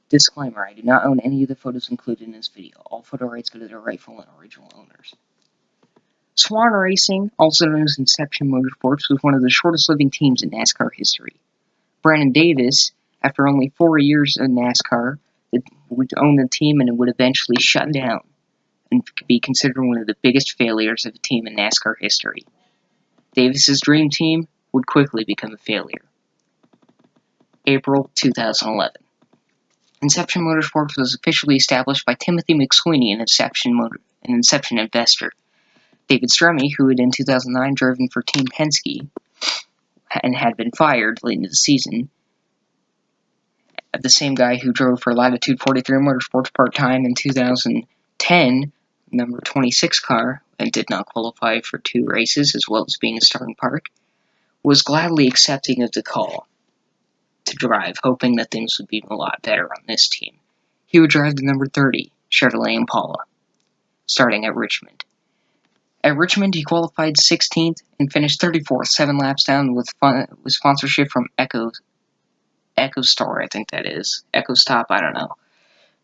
Disclaimer, I do not own any of the photos included in this video. All photo rights go to their rightful and original owners. Swan Racing, also known as Inception Motorsports, was one of the shortest living teams in NASCAR history. Brandon Davis, after only 4 years in NASCAR, would own the team and it would eventually shut down and be considered one of the biggest failures of a team in NASCAR history. Davis's dream team would quickly become a failure. April 2011. Inception Motorsports was officially established by Timothy McSweeney, an Inception investor. David Stremme, who had in 2009 driven for Team Penske and had been fired late into the season, the same guy who drove for Latitude 43 Motorsports part-time in 2010, number 26 car, and did not qualify for 2 races as well as being a starting park, was gladly accepting of the call to drive, hoping that things would be a lot better on this team. He would drive the number 30 Chevrolet Impala, starting at Richmond. At Richmond, he qualified 16th and finished 34th, 7 laps down with sponsorship from EchoStar, I think that is. EchoStop, I don't know.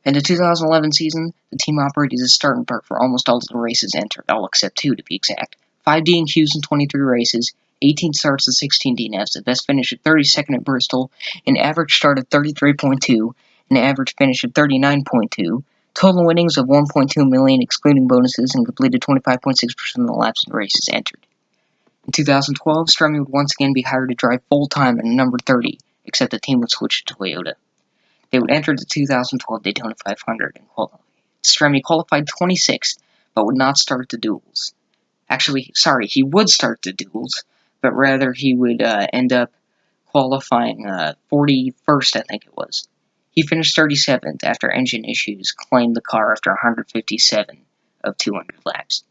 In the 2011 season, the team operated as a starting park for almost all of the races entered, all except 2 to be exact. 5 DNQs in 23 races, 18 starts and 16 DNFs, the best finish at 32nd at Bristol, an average start of 33.2, an average finish of 39.2, total winnings of 1.2 million excluding bonuses, and completed 25.6% of the laps and races entered. In 2012, Stremme would once again be hired to drive full-time in number 30, except the team would switch to Toyota. They would enter the 2012 Daytona 500 and qualify. Stremme qualified 26th, but would not start the duels. Actually, sorry, he would start the duels, but rather he would end up qualifying 41st, I think it was. He finished 37th after engine issues claimed the car after 157 of 200 laps.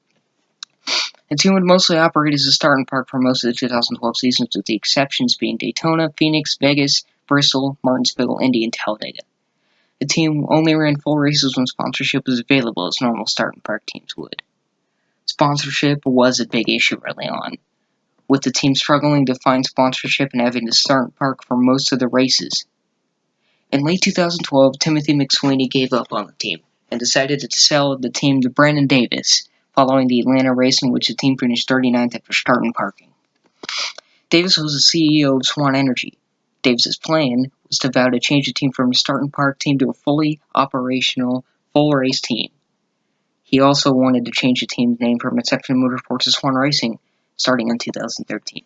The team would mostly operate as a starting park for most of the 2012 seasons, with the exceptions being Daytona, Phoenix, Vegas, Bristol, Martinsville, Indy, and Talladega. The team only ran full races when sponsorship was available, as normal starting park teams would. Sponsorship was a big issue early on, with the team struggling to find sponsorship and having to start park for most of the races. In late 2012, Timothy McSweeney gave up on the team and decided to sell the team to Brandon Davis, following the Atlanta race in which the team finished 39th after starting parking. Davis was the CEO of Swan Energy. Davis's plan was to vow to change the team from a starting park team to a fully operational, full-race team. He also wanted to change the team's name from Inception Motorsports to Swan Racing, starting in 2013.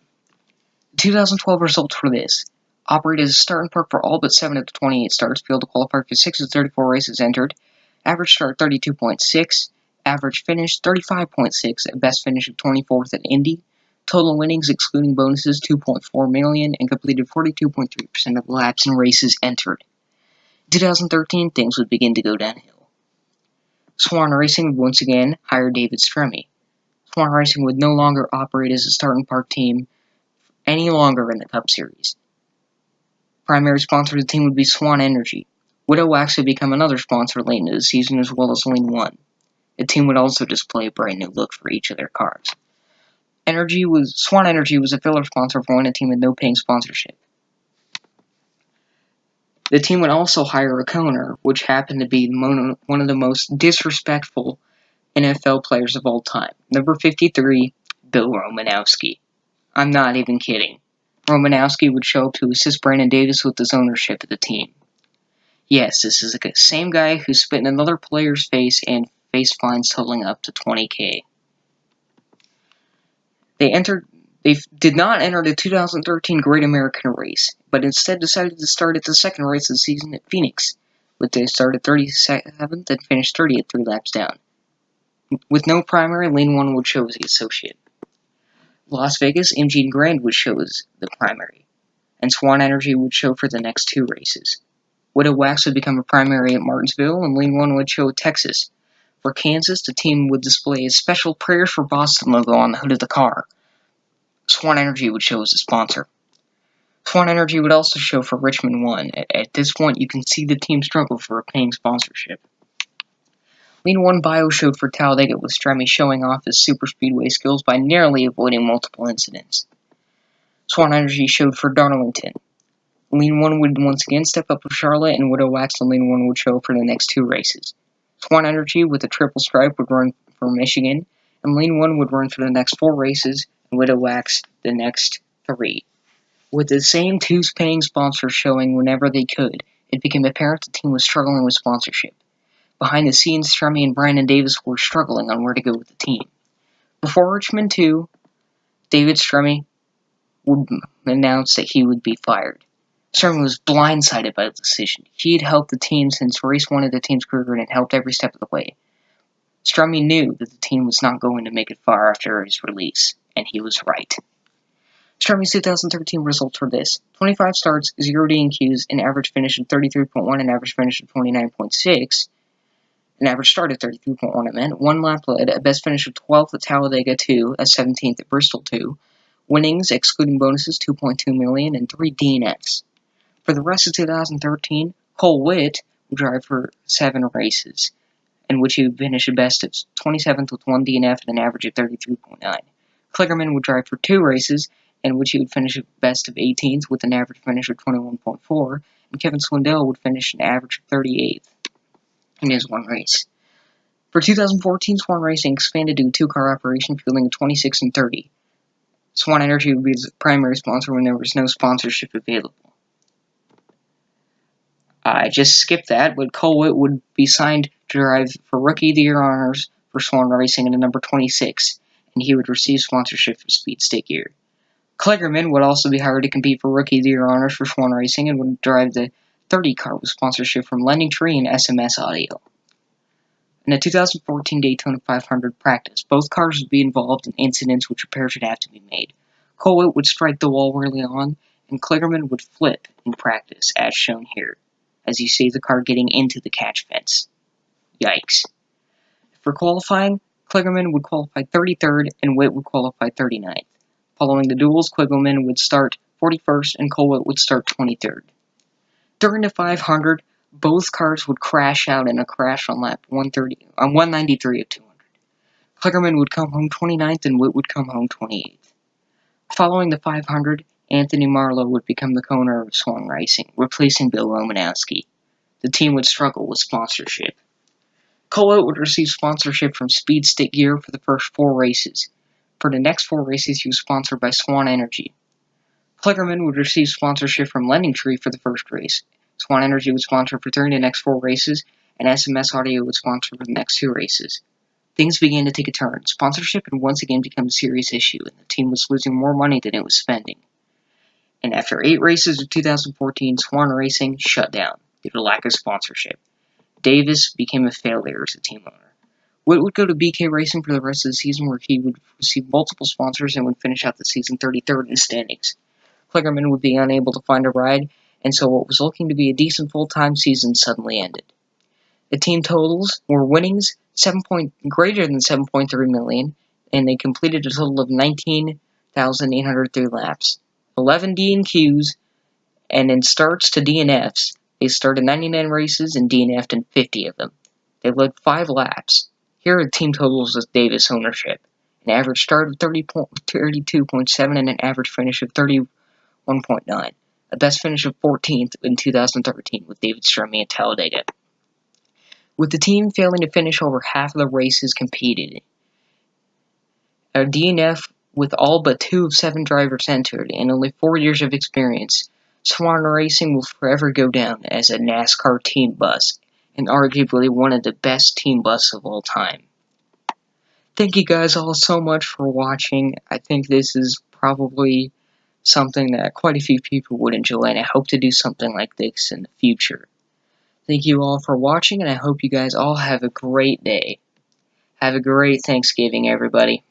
The 2012 results were this. Operated as a starting park for all but 7 of the 28 starts, failed to qualify for 6 of the 34 races entered, average start 32.6, average finish 35.6, a best finish of 24th at Indy, total winnings excluding bonuses 2.4 million, and completed 42.3% of the laps and races entered. In 2013, things would begin to go downhill. Swan Racing would once again hire David Stremme. Swan Racing would no longer operate as a starting park team any longer in the Cup Series. Primary sponsor of the team would be Swan Energy. Widow Wax would become another sponsor late into the season, as well as Lane 1. The team would also display a brand new look for each of their cars. Swan Energy was a filler sponsor for when a team had no paying sponsorship. The team would also hire a co-owner, which happened to be one of the most disrespectful NFL players of all time. Number 53, Bill Romanowski. I'm not even kidding. Romanowski would show up to assist Brandon Davis with his ownership of the team. Yes, this is the same guy who spit in another player's face and faced fines totaling up to $20,000. They did not enter the 2013 Great American Race, but instead decided to start at the second race of the season at Phoenix, with they started 37th and finished 30th 3 laps down. With no primary, Lane 1 would show as the associate. Las Vegas, MG and Grand would show as the primary, and Swan Energy would show for the next 2 races. Widow Wax would become a primary at Martinsville, and Lane 1 would show at Texas. For Kansas, the team would display a special Prayers for Boston logo on the hood of the car. Swan Energy would show as a sponsor. Swan Energy would also show for Richmond 1. At this point, you can see the team struggle for a paying sponsorship. Lane 1 bio showed for Talladega, with Stremme showing off his superspeedway skills by narrowly avoiding multiple incidents. Swan Energy showed for Darlington. Lean 1 would once again step up for Charlotte, and Widow Wax and Lean 1 would show up for the next 2 races. Swan Energy with a triple stripe would run for Michigan, and Lean 1 would run for the next 4 races, and Widow Wax the next 3. With the same 2 paying sponsors showing whenever they could, it became apparent the team was struggling with sponsorship. Behind the scenes, Strummy and Brandon Davis were struggling on where to go with the team. Before Richmond 2, David Strummy would announce that he would be fired. Strummy was blindsided by the decision. He had helped the team since race 1 of the team's career and had helped every step of the way. Strummy knew that the team was not going to make it far after his release, and he was right. Strummy's 2013 results were this: 25 starts, 0 DNQs, an average finish of 33.1, an average finish of 29.6, an average start of 33.1, I meant, 1 lap led, a best finish of 12th at Talladega 2, a 17th at Bristol 2, winnings, excluding bonuses, 2.2 million, and 3 DNFs. For the rest of 2013, Cole Witt would drive for 7 races, in which he would finish a best of 27th with 1 DNF and an average of 33.9. Kligerman would drive for 2 races, in which he would finish a best of 18th with an average finish of 21.4, and Kevin Swindell would finish an average of 38th in his 1 race. For 2014, Swan Racing expanded to a 2-car operation, fielding a 26 and 30. Swan Energy would be the primary sponsor when there was no sponsorship available. I just skipped that, but Cole Witt would be signed to drive for Rookie of the Year honors for Swan Racing in the number 26, and he would receive sponsorship for Speed Stick Gear. Kligerman would also be hired to compete for Rookie of the Year honors for Swan Racing and would drive the 30 car with sponsorship from Lending Tree and SMS Audio. In the 2014 Daytona 500 practice, both cars would be involved in incidents which repairs would have to be made. Cole Witt would strike the wall early on, and Kligerman would flip in practice, as shown here, as you see the car getting into the catch fence. Yikes. For qualifying, Kligerman would qualify 33rd and Witt would qualify 39th. Following the duels, Kligerman would start 41st and Cole Witt would start 23rd. During the 500, both cars would crash out in a crash on lap 193 of 200. Kligerman would come home 29th and Witt would come home 28th. Following the 500, Anthony Marlowe would become the owner of Swan Racing, replacing Bill Romanowski. The team would struggle with sponsorship. Cole Witt would receive sponsorship from Speed Stick Gear for the first 4 races. For the next 4 races, he was sponsored by Swan Energy. Kligerman would receive sponsorship from Lending Tree for the first race. Swan Energy would sponsor for 3 of the next 4 races, and SMS Audio would sponsor for the next 2 races. Things began to take a turn. Sponsorship had once again become a serious issue, and the team was losing more money than it was spending. And after 8 races of 2014, Swan Racing shut down due to lack of sponsorship. Davis became a failure as a team owner. Witt would go to BK Racing for the rest of the season, where he would receive multiple sponsors and would finish out the season 33rd in the standings. Kligerman would be unable to find a ride, and so what was looking to be a decent full-time season suddenly ended. The team totals were winnings greater than 7.3 million, and they completed a total of 19,803 laps, 11 DNQs, and in starts to DNFs, they started 99 races and DNF'd in 50 of them. They led 5 laps. Here are the team totals with Davis ownership: an average start of 32.7 and an average finish of 31.9. A best finish of 14th in 2013 with David Strummy at Talladega. With the team failing to finish over half of the races competed, a DNF with all but 2 of 7 drivers entered and only 4 years of experience, Swan Racing will forever go down as a NASCAR team bus, and arguably one of the best team buses of all time. Thank you guys all so much for watching. I think this is probably something that quite a few people would enjoy, and I hope to do something like this in the future. Thank you all for watching, and I hope you guys all have a great day. Have a great Thanksgiving, everybody.